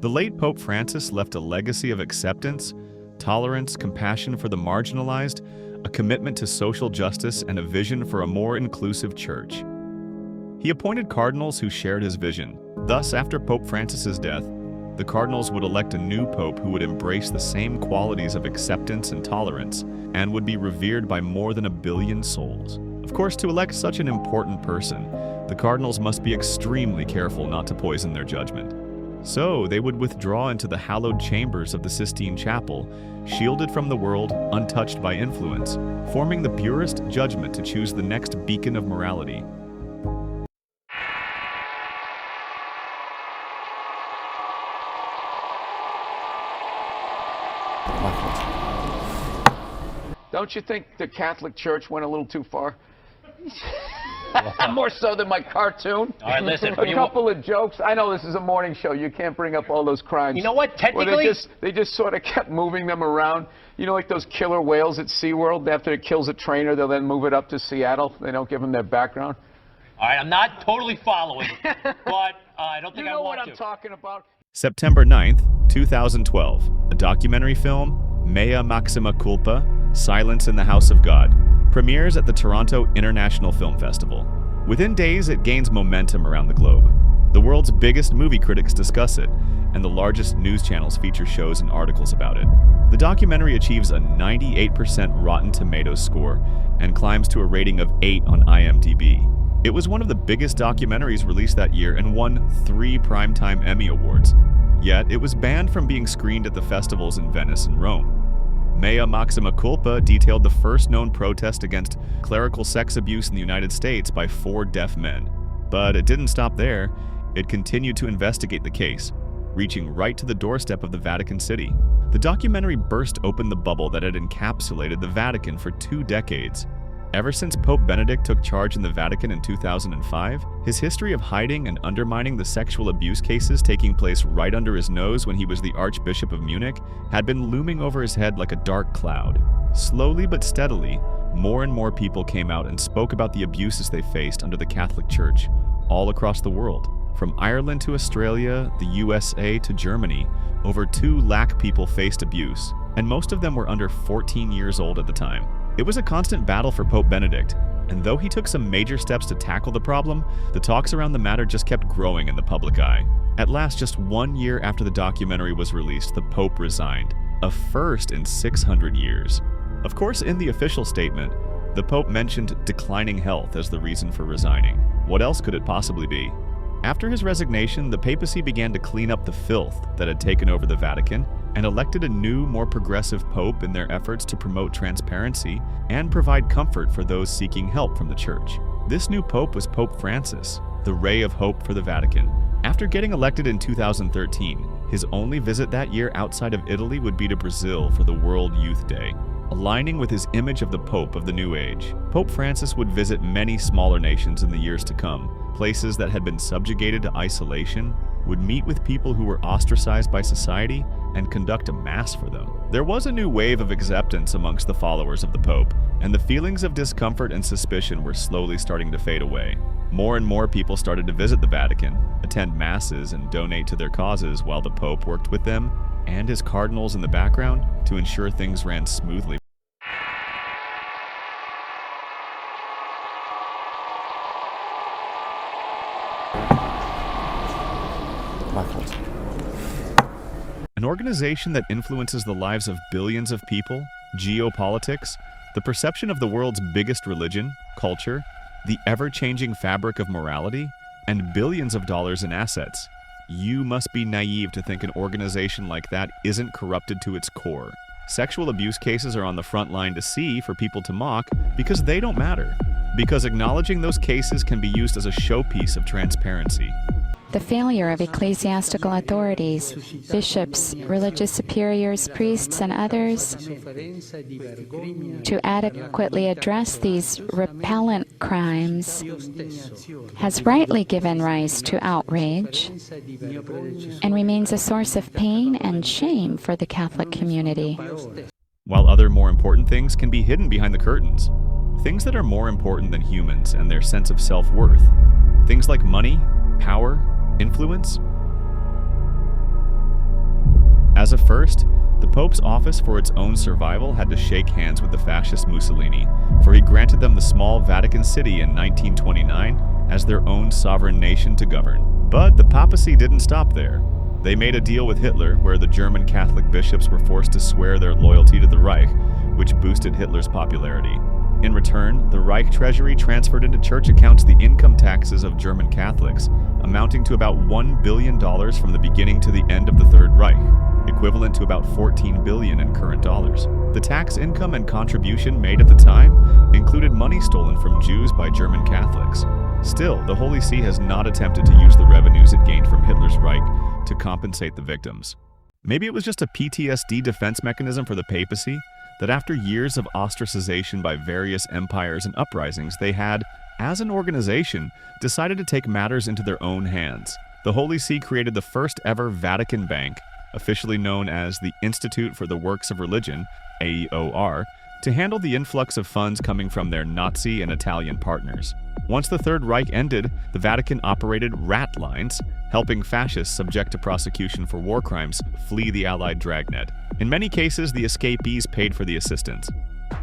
The late Pope Francis left a legacy of acceptance, tolerance, compassion for the marginalized, a commitment to social justice, and a vision for a more inclusive church. He appointed cardinals who shared his vision. Thus, after Pope Francis's death, the cardinals would elect a new pope who would embrace the same qualities of acceptance and tolerance and would be revered by more than 1 billion souls. Of course, to elect such an important person, the cardinals must be extremely careful not to poison their judgment. So, they would withdraw into the hallowed chambers of the Sistine Chapel, shielded from the world, untouched by influence, forming the purest judgment to choose the next beacon of morality. Don't you think the Catholic Church went a little too far? More so than my cartoon. All right, listen. A couple of jokes. I know this is a morning show. You can't bring up all those crimes. You know what? Technically, well, they just sort of kept moving them around. You know, like those killer whales at SeaWorld. After it kills a trainer, they'll then move it up to Seattle. They don't give them their background. All right, I'm not totally following, but I don't think I want to. You know what I'm talking about? September 9th, 2012. A documentary film, Mea Maxima Culpa, Silence in the House of God, premieres at the Toronto International Film Festival. Within days, it gains momentum around the globe. The world's biggest movie critics discuss it, and the largest news channels feature shows and articles about it. The documentary achieves a 98% Rotten Tomatoes score and climbs to a rating of 8 on IMDb. It was one of the biggest documentaries released that year and won 3 Primetime Emmy Awards. Yet, it was banned from being screened at the festivals in Venice and Rome. Mea Maxima Culpa detailed the first known protest against clerical sex abuse in the United States by 4 deaf men. But it didn't stop there. It continued to investigate the case, reaching right to the doorstep of the Vatican City. The documentary burst open the bubble that had encapsulated the Vatican for 2 decades. Ever since Pope Benedict took charge in the Vatican in 2005, his history of hiding and undermining the sexual abuse cases taking place right under his nose when he was the Archbishop of Munich had been looming over his head like a dark cloud. Slowly but steadily, more and more people came out and spoke about the abuses they faced under the Catholic Church, all across the world. From Ireland to Australia, the USA to Germany, over 2 lakh people faced abuse, and most of them were under 14 years old at the time. It was a constant battle for Pope Benedict, and though he took some major steps to tackle the problem, the talks around the matter just kept growing in the public eye. At last, just 1 year after the documentary was released, the Pope resigned, a first in 600 years. Of course, in the official statement, the Pope mentioned declining health as the reason for resigning. What else could it possibly be? After his resignation, the papacy began to clean up the filth that had taken over the Vatican and elected a new, more progressive pope in their efforts to promote transparency and provide comfort for those seeking help from the Church. This new pope was Pope Francis, the ray of hope for the Vatican. After getting elected in 2013, his only visit that year outside of Italy would be to Brazil for the World Youth Day. Aligning with his image of the Pope of the New Age, Pope Francis would visit many smaller nations in the years to come, places that had been subjugated to isolation, would meet with people who were ostracized by society, and conduct a mass for them. There was a new wave of acceptance amongst the followers of the Pope, and the feelings of discomfort and suspicion were slowly starting to fade away. More and more people started to visit the Vatican, attend masses, and donate to their causes while the Pope worked with them and his cardinals in the background to ensure things ran smoothly. An organization that influences the lives of billions of people, geopolitics, the perception of the world's biggest religion, culture, the ever-changing fabric of morality, and billions of dollars in assets. You must be naive to think an organization like that isn't corrupted to its core. Sexual abuse cases are on the front line to see for people to mock because they don't matter. Because acknowledging those cases can be used as a showpiece of transparency. The failure of ecclesiastical authorities, bishops, religious superiors, priests, and others to adequately address these repellent crimes has rightly given rise to outrage and remains a source of pain and shame for the Catholic community. While other more important things can be hidden behind the curtains, things that are more important than humans and their sense of self-worth, things like money, power, influence, As a first, the Pope's office for its own survival had to shake hands with the fascist Mussolini, for he granted them the small Vatican City in 1929 as their own sovereign nation to govern. But the papacy didn't stop there. They made a deal with Hitler where the German Catholic bishops were forced to swear their loyalty to the Reich, which boosted Hitler's popularity. In return, the Reich treasury transferred into church accounts the income taxes of German Catholics, amounting to about $1 billion from the beginning to the end of the Third Reich, equivalent to about $14 billion in current dollars. The tax income and contribution made at the time included money stolen from Jews by German Catholics. Still, the Holy See has not attempted to use the revenues it gained from Hitler's Reich to compensate the victims. Maybe it was just a PTSD defense mechanism for the papacy, that after years of ostracization by various empires and uprisings, they had, as an organization, decided to take matters into their own hands. The Holy See created the first ever Vatican Bank, officially known as the Institute for the Works of Religion, AEOR, to handle the influx of funds coming from their Nazi and Italian partners. Once the Third Reich ended, the Vatican operated rat lines, helping fascists subject to prosecution for war crimes flee the Allied dragnet. In many cases, the escapees paid for the assistance.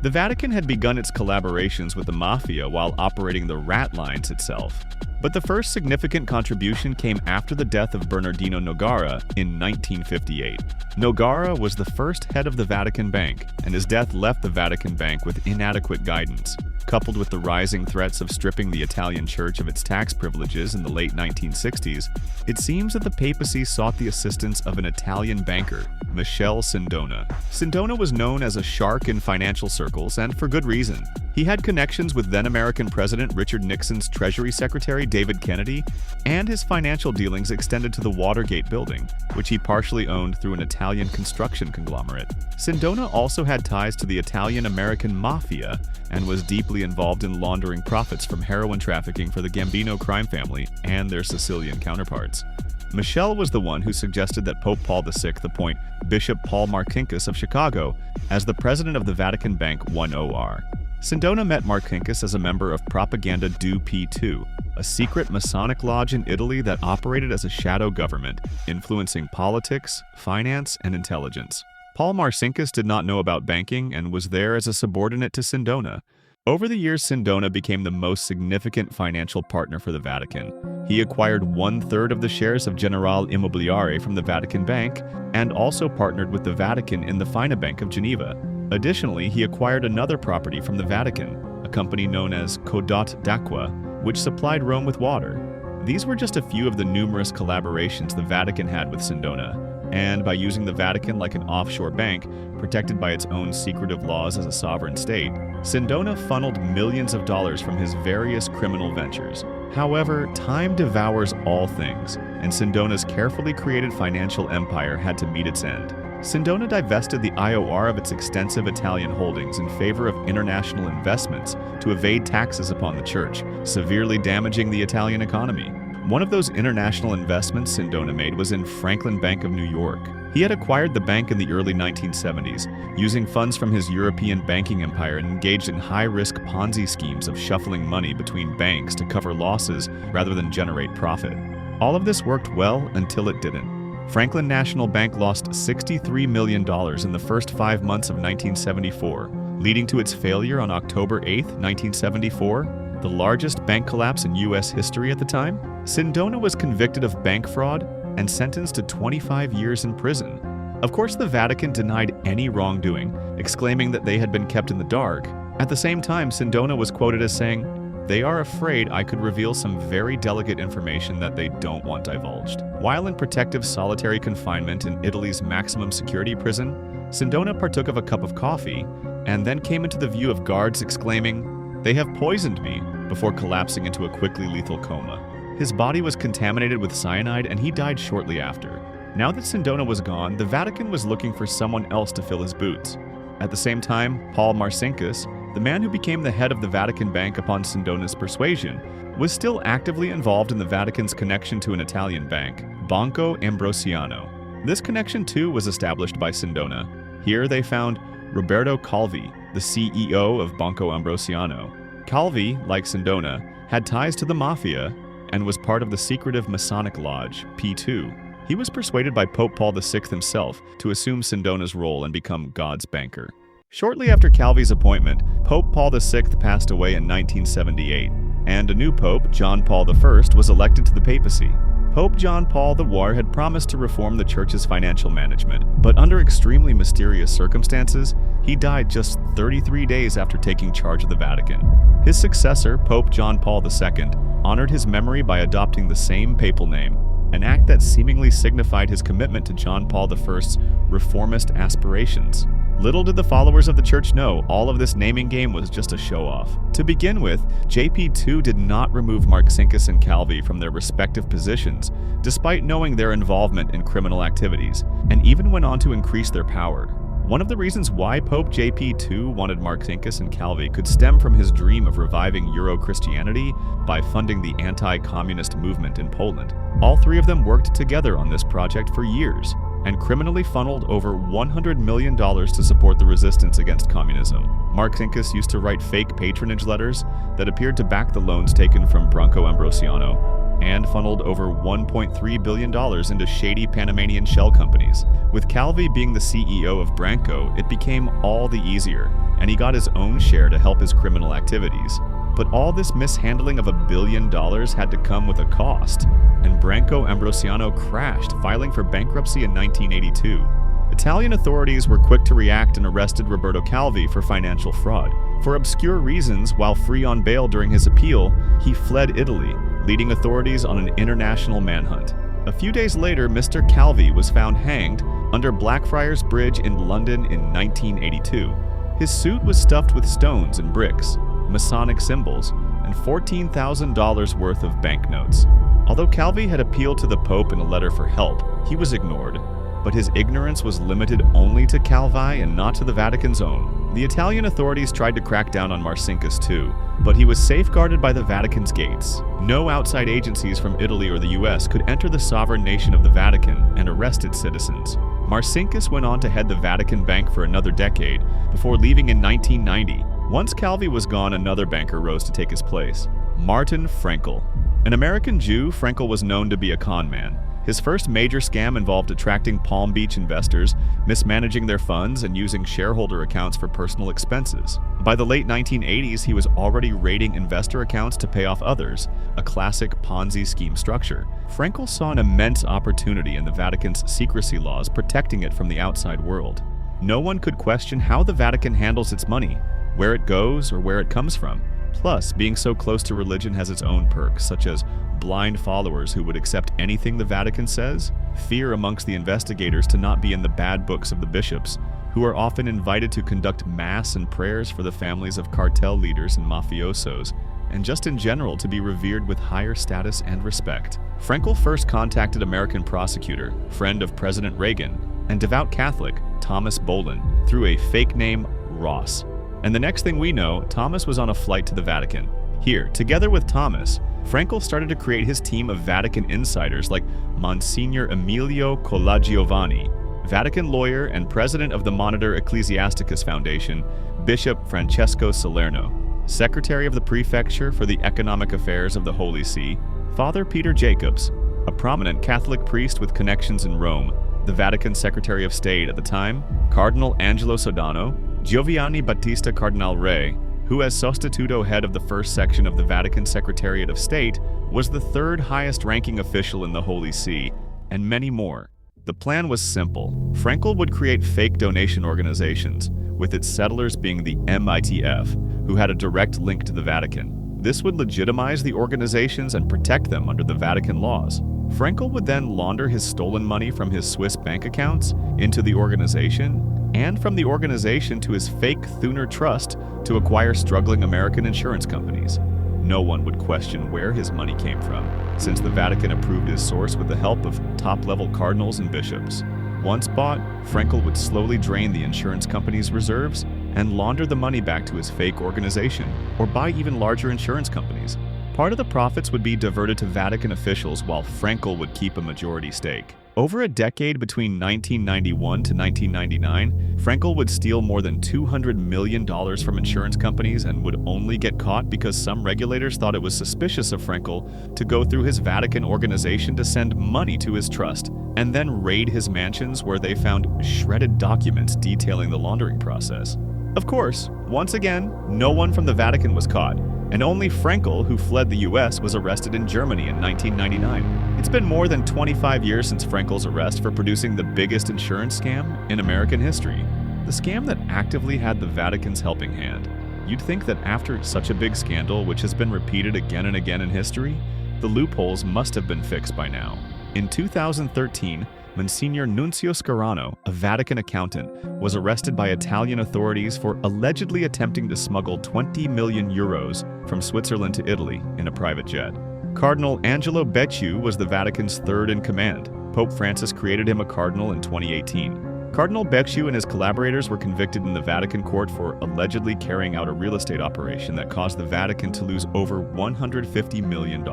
The Vatican had begun its collaborations with the mafia while operating the rat lines itself. But the first significant contribution came after the death of Bernardino Nogara in 1958. Nogara was the first head of the Vatican Bank, and his death left the Vatican Bank with inadequate guidance. Coupled with the rising threats of stripping the Italian Church of its tax privileges in the late 1960s, it seems that the papacy sought the assistance of an Italian banker, Michele Sindona. Sindona was known as a shark in financial circles, and for good reason. He had connections with then-American President Richard Nixon's Treasury Secretary David Kennedy, and his financial dealings extended to the Watergate building, which he partially owned through an Italian construction conglomerate. Sindona also had ties to the Italian-American mafia, and was deeply involved in laundering profits from heroin trafficking for the Gambino crime family and their Sicilian counterparts. Michele was the one who suggested that Pope Paul VI appoint Bishop Paul Marcinkus of Chicago as the president of the Vatican Bank 1OR. Sindona met Marcinkus as a member of Propaganda Due P2, a secret Masonic lodge in Italy that operated as a shadow government, influencing politics, finance, and intelligence. Paul Marcinkus did not know about banking and was there as a subordinate to Sindona. Over the years, Sindona became the most significant financial partner for the Vatican. He acquired 1/3 of the shares of Generale Immobiliare from the Vatican Bank and also partnered with the Vatican in the Fina Bank of Geneva. Additionally, he acquired another property from the Vatican, a company known as Codot d'Acqua, which supplied Rome with water. These were just a few of the numerous collaborations the Vatican had with Sindona, and by using the Vatican like an offshore bank, protected by its own secretive laws as a sovereign state, Sindona funneled millions of dollars from his various criminal ventures. However, time devours all things, and Sindona's carefully created financial empire had to meet its end. Sindona divested the IOR of its extensive Italian holdings in favor of international investments to evade taxes upon the church, severely damaging the Italian economy. One of those international investments Sindona made was in Franklin Bank of New York. He had acquired the bank in the early 1970s, using funds from his European banking empire and engaged in high-risk Ponzi schemes of shuffling money between banks to cover losses rather than generate profit. All of this worked well until it didn't. Franklin National Bank lost $63 million in the first 5 months of 1974, leading to its failure on October 8, 1974, the largest bank collapse in U.S. history at the time. Sindona was convicted of bank fraud and sentenced to 25 years in prison. Of course, the Vatican denied any wrongdoing, exclaiming that they had been kept in the dark. At the same time, Sindona was quoted as saying, "They are afraid I could reveal some very delicate information that they don't want divulged." While in protective solitary confinement in Italy's maximum security prison, Sindona partook of a cup of coffee and then came into the view of guards exclaiming, "They have poisoned me," before collapsing into a quickly lethal coma. His body was contaminated with cyanide and he died shortly after. Now that Sindona was gone, the Vatican was looking for someone else to fill his boots. At the same time, Paul Marcinkus, the man who became the head of the Vatican Bank upon Sindona's persuasion, was still actively involved in the Vatican's connection to an Italian bank, Banco Ambrosiano. This connection too was established by Sindona. Here they found Roberto Calvi, the CEO of Banco Ambrosiano. Calvi, like Sindona, had ties to the mafia and was part of the secretive Masonic lodge, P2. He was persuaded by Pope Paul VI himself to assume Sindona's role and become God's banker. Shortly after Calvi's appointment, Pope Paul VI passed away in 1978, and a new pope, John Paul I, was elected to the papacy. Pope John Paul IV had promised to reform the Church's financial management, but under extremely mysterious circumstances, he died just 33 days after taking charge of the Vatican. His successor, Pope John Paul II, honored his memory by adopting the same papal name, an act that seemingly signified his commitment to John Paul I's reformist aspirations. Little did the followers of the Church know, all of this naming game was just a show-off. To begin with, JP2 did not remove Marcinkus and Calvi from their respective positions, despite knowing their involvement in criminal activities, and even went on to increase their power. One of the reasons why Pope JP2 wanted Marcinkus and Calvi could stem from his dream of reviving Euro-Christianity by funding the anti-communist movement in Poland. All three of them worked together on this project for years, and criminally funneled over $100 million to support the resistance against communism. Marcinkus used to write fake patronage letters that appeared to back the loans taken from Branco Ambrosiano, and funneled over $1.3 billion into shady Panamanian shell companies. With Calvi being the CEO of Branco, it became all the easier, and he got his own share to help his criminal activities. But all this mishandling of $1 billion had to come with a cost, and Branco Ambrosiano crashed, filing for bankruptcy in 1982. Italian authorities were quick to react and arrested Roberto Calvi for financial fraud. For obscure reasons, while free on bail during his appeal, he fled Italy, leading authorities on an international manhunt. A few days later, Mr. Calvi was found hanged under Blackfriars Bridge in London in 1982. His suit was stuffed with stones and bricks, Masonic symbols, and $14,000 worth of banknotes. Although Calvi had appealed to the Pope in a letter for help, he was ignored, but his ignorance was limited only to Calvi and not to the Vatican's own. The Italian authorities tried to crack down on Marcinkus too, but he was safeguarded by the Vatican's gates. No outside agencies from Italy or the US could enter the sovereign nation of the Vatican and arrest its citizens. Marcinkus went on to head the Vatican Bank for another decade, before leaving in 1990. Once Calvi was gone, another banker rose to take his place, Martin Frankel. An American Jew, Frankel was known to be a con man. His first major scam involved attracting Palm Beach investors, mismanaging their funds, and using shareholder accounts for personal expenses. By the late 1980s, he was already raiding investor accounts to pay off others, a classic Ponzi scheme structure. Frankel saw an immense opportunity in the Vatican's secrecy laws protecting it from the outside world. No one could question how the Vatican handles its money, where it goes, or where it comes from. Plus, being so close to religion has its own perks, such as blind followers who would accept anything the Vatican says, fear amongst the investigators to not be in the bad books of the bishops, who are often invited to conduct mass and prayers for the families of cartel leaders and mafiosos, and just in general to be revered with higher status and respect. Frankel first contacted American prosecutor, friend of President Reagan, and devout Catholic Thomas Bolin through a fake name Ross. And the next thing we know, Thomas was on a flight to the Vatican. Here, together with Thomas, Frankel started to create his team of Vatican insiders like Monsignor Emilio Colagiovanni, Vatican lawyer and president of the Monitor Ecclesiasticus Foundation, Bishop Francesco Salerno, secretary of the prefecture for the economic affairs of the Holy See, Father Peter Jacobs, a prominent Catholic priest with connections in Rome, the Vatican Secretary of State at the time, Cardinal Angelo Sodano, Giovanni Battista Cardinal Re, who as sostituto head of the first section of the Vatican Secretariat of State, was the third highest ranking official in the Holy See, and many more. The plan was simple. Frankel would create fake donation organizations, with its settlers being the MITF, who had a direct link to the Vatican. This would legitimize the organizations and protect them under the Vatican laws. Frankel would then launder his stolen money from his Swiss bank accounts into the organization, and from the organization to his fake Thuner Trust to acquire struggling American insurance companies. No one would question where his money came from, since the Vatican approved his source with the help of top-level cardinals and bishops. Once bought, Frankel would slowly drain the insurance company's reserves and launder the money back to his fake organization, or buy even larger insurance companies. Part of the profits would be diverted to Vatican officials while Frankel would keep a majority stake. Over a decade between 1991 to 1999, Frankel would steal more than $200 million from insurance companies and would only get caught because some regulators thought it was suspicious of Frankel to go through his Vatican organization to send money to his trust, and then raid his mansions where they found shredded documents detailing the laundering process. Of course, once again, no one from the Vatican was caught, and only Frankel, who fled the US, was arrested in Germany in 1999. It's been more than 25 years since Frankel's arrest for producing the biggest insurance scam in American history, the scam that actively had the Vatican's helping hand. You'd think that after such a big scandal, which has been repeated again and again in history, the loopholes must have been fixed by now. In 2013, Monsignor Nunzio Scarano, a Vatican accountant, was arrested by Italian authorities for allegedly attempting to smuggle 20 million euros from Switzerland to Italy in a private jet. Cardinal Angelo Becciu was the Vatican's third in command. Pope Francis created him a cardinal in 2018. Cardinal Becciu and his collaborators were convicted in the Vatican court for allegedly carrying out a real estate operation that caused the Vatican to lose over $150 million.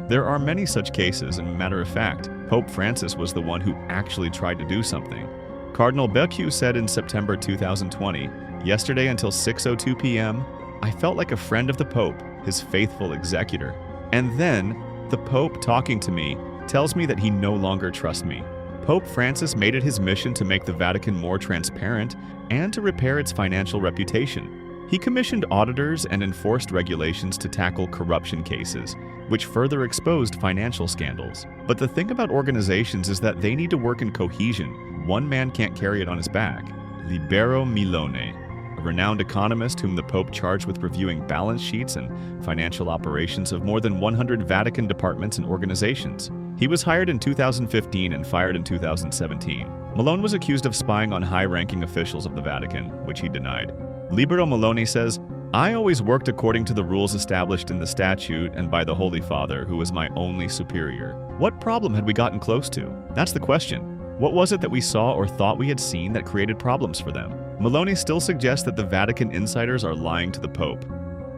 There are many such cases, and matter of fact, Pope Francis was the one who actually tried to do something. Cardinal Becciu said in September 2020, "Yesterday until 6:02 p.m., I felt like a friend of the Pope, his faithful executor. And then, the Pope talking to me tells me that he no longer trusts me." Pope Francis made it his mission to make the Vatican more transparent and to repair its financial reputation. He commissioned auditors and enforced regulations to tackle corruption cases, which further exposed financial scandals. But the thing about organizations is that they need to work in cohesion. One man can't carry it on his back. Libero Milone, a renowned economist whom the Pope charged with reviewing balance sheets and financial operations of more than 100 Vatican departments and organizations. He was hired in 2015 and fired in 2017. Malone was accused of spying on high-ranking officials of the Vatican, which he denied. Libero Milone says, "I always worked according to the rules established in the statute and by the Holy Father, who was my only superior." What problem had we gotten close to? That's the question. What was it that we saw or thought we had seen that created problems for them? Milone still suggests that the Vatican insiders are lying to the Pope.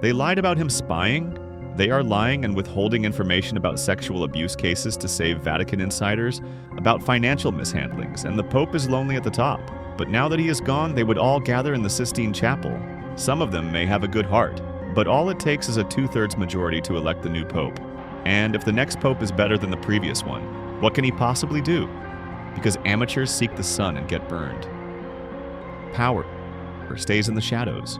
They lied about him spying. They are lying and withholding information about sexual abuse cases to save Vatican insiders, about financial mishandlings, and the Pope is lonely at the top. But now that he is gone, they would all gather in the Sistine Chapel. Some of them may have a good heart, but all it takes is a 2/3 majority to elect the new Pope. And if the next Pope is better than the previous one, what can he possibly do? Because amateurs seek the sun and get burned. Power stays in the shadows.